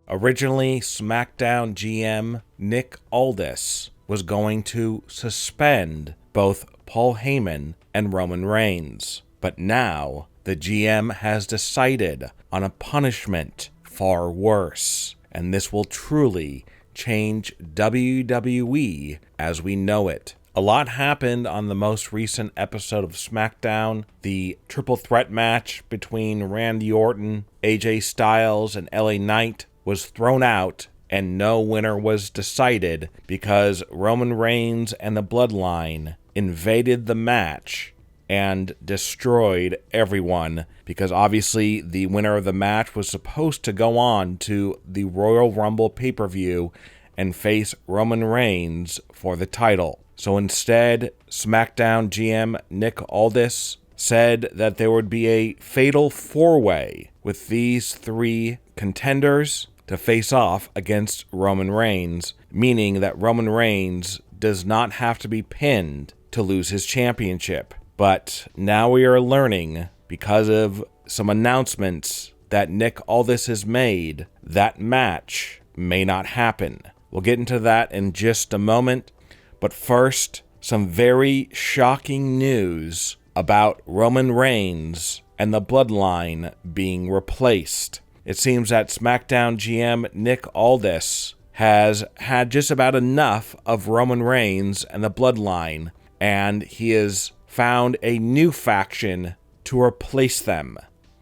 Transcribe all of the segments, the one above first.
Originally, SmackDown GM Nick Aldis was going to suspend both Paul Heyman and Roman Reigns. But now, the GM has decided on a punishment far worse. And this will truly change WWE as we know it. A lot happened on the most recent episode of SmackDown. The triple threat match between Randy Orton, AJ Styles, and LA Knight was thrown out, and no winner was decided because Roman Reigns and the Bloodline invaded the match and destroyed everyone, because obviously the winner of the match was supposed to go on to the Royal Rumble pay-per-view and face Roman Reigns for the title. So instead, SmackDown GM Nick Aldis said that there would be a fatal four-way with these three contenders to face off against Roman Reigns, meaning that Roman Reigns does not have to be pinned to lose his championship. But now we are learning, because of some announcements that Nick Aldis has made, that match may not happen. We'll get into that in just a moment. But first, some very shocking news about Roman Reigns and the Bloodline being replaced. It seems that SmackDown GM Nick Aldis has had just about enough of Roman Reigns and the Bloodline, and he has found a new faction to replace them.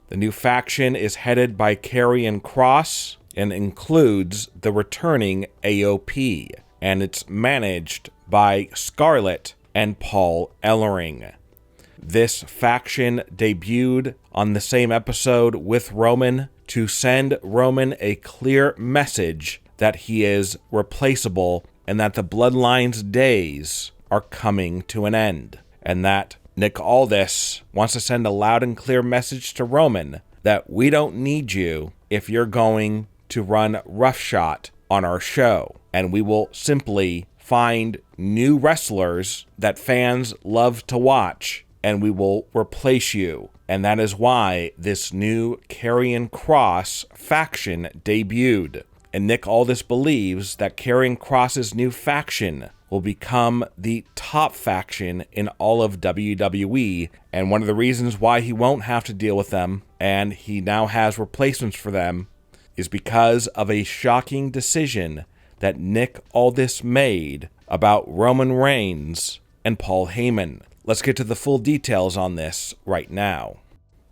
The new faction is headed by Karrion Kross and includes the returning AOP, and it's managed by Scarlett and Paul Ellering. This faction debuted on the same episode with Roman to send Roman a clear message that he is replaceable and that the Bloodline's days are coming to an end. And that Nick Aldis wants to send a loud and clear message to Roman that we don't need you if you're going to run roughshod on our show. And we will simply find new wrestlers that fans love to watch, and we will replace you. And that is why this new Karrion Kross faction debuted. And Nick Aldis believes that Karrion Kross's new faction will become the top faction in all of WWE. And one of the reasons why he won't have to deal with them, and he now has replacements for them, is because of a shocking decision that Nick Aldis made about Roman Reigns and Paul Heyman. Let's get to the full details on this right now.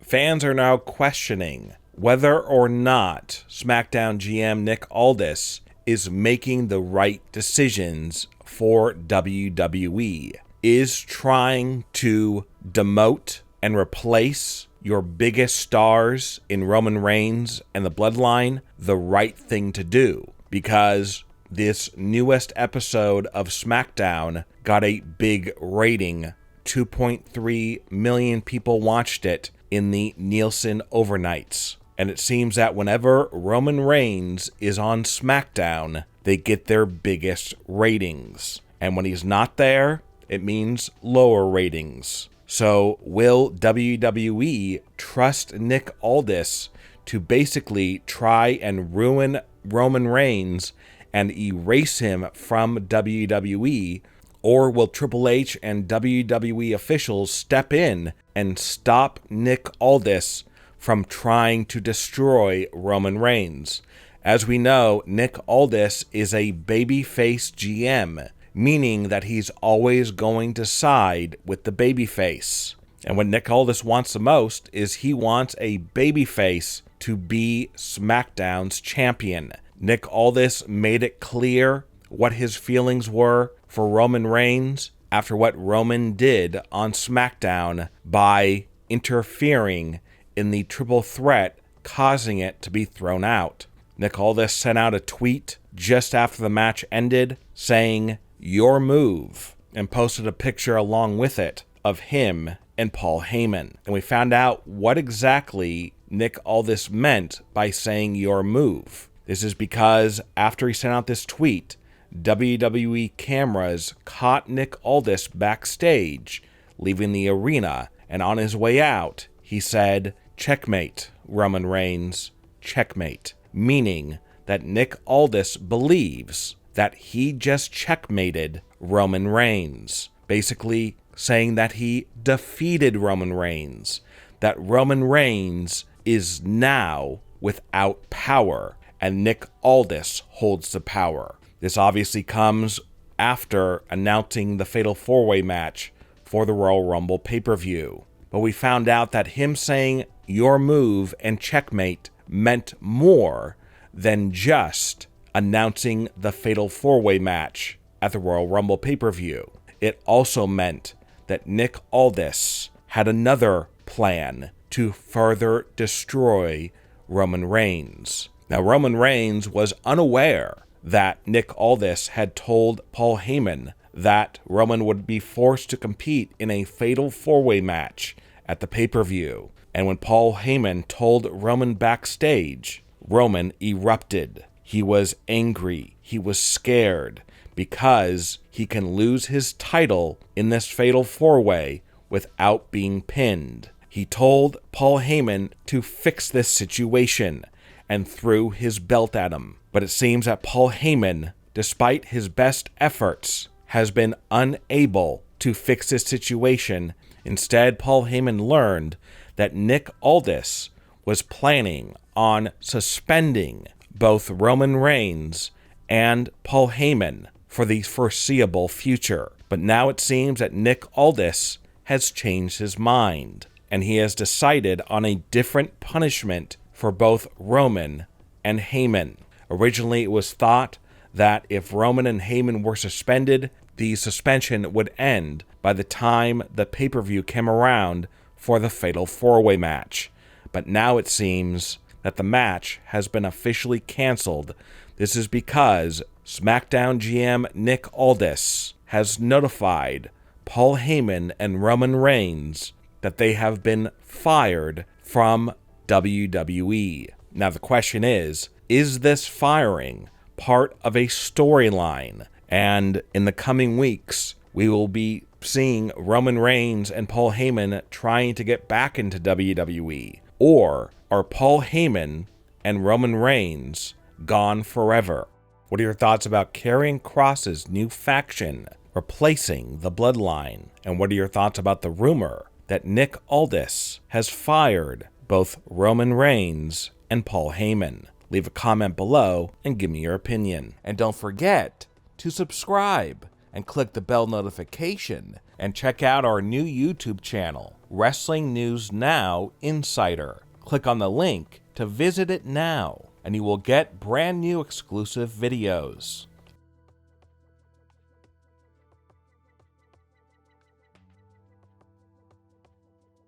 Fans are now questioning whether or not SmackDown GM Nick Aldis is making the right decisions for WWE. Is trying to demote and replace your biggest stars in Roman Reigns and the Bloodline the right thing to do? Because this newest episode of SmackDown got a big rating. 2.3 million people watched it in the Nielsen overnights. And it seems that whenever Roman Reigns is on SmackDown, they get their biggest ratings. And when he's not there, it means lower ratings. So will WWE trust Nick Aldis to basically try and ruin Roman Reigns and erase him from WWE? Or will Triple H and WWE officials step in and stop Nick Aldis from trying to destroy Roman Reigns? As we know, Nick Aldis is a babyface GM, meaning that he's always going to side with the babyface. And what Nick Aldis wants the most is he wants a babyface to be SmackDown's champion. Nick Aldis made it clear what his feelings were for Roman Reigns after what Roman did on SmackDown by interfering in the triple threat, causing it to be thrown out. Nick Aldis sent out a tweet just after the match ended saying, "Your move," and posted a picture along with it of him and Paul Heyman. And we found out what exactly Nick Aldis meant by saying "your move." This is because after he sent out this tweet, WWE cameras caught Nick Aldis backstage, leaving the arena, and on his way out, he said, "Checkmate, Roman Reigns, checkmate," meaning that Nick Aldis believes that he just checkmated Roman Reigns, basically saying that he defeated Roman Reigns, that Roman Reigns is now without power, and Nick Aldis holds the power. This obviously comes after announcing the Fatal 4-Way match for the Royal Rumble pay-per-view. But we found out that him saying your move and checkmate meant more than just announcing the Fatal 4-Way match at the Royal Rumble pay-per-view. It also meant that Nick Aldis had another plan to further destroy Roman Reigns. Now, Roman Reigns was unaware that Nick Aldis had told Paul Heyman that Roman would be forced to compete in a Fatal 4-Way match at the pay-per-view. And when Paul Heyman told Roman backstage, Roman erupted. He was angry. He was scared because he can lose his title in this Fatal 4-Way without being pinned. He told Paul Heyman to fix this situation and threw his belt at him. But it seems that Paul Heyman, despite his best efforts, has been unable to fix this situation. Instead, Paul Heyman learned that Nick Aldis was planning on suspending both Roman Reigns and Paul Heyman for the foreseeable future. But now it seems that Nick Aldis has changed his mind, and he has decided on a different punishment for both Roman and Heyman. Originally, it was thought that if Roman and Heyman were suspended, the suspension would end by the time the pay-per-view came around for the Fatal 4-Way match. But now it seems that the match has been officially canceled. This is because SmackDown GM Nick Aldis has notified Paul Heyman and Roman Reigns that they have been fired from WWE. Now the question is this firing part of a storyline? And in the coming weeks, we will be seeing Roman Reigns and Paul Heyman trying to get back into WWE. Or are Paul Heyman and Roman Reigns gone forever? What are your thoughts about Karrion Kross's new faction replacing the Bloodline? And what are your thoughts about the rumor that Nick Aldis has fired both Roman Reigns and Paul Heyman? Leave a comment below and give me your opinion. And don't forget to subscribe and click the bell notification and check out our new YouTube channel, Wrestling News Now Insider. Click on the link to visit it now, and you will get brand new exclusive videos.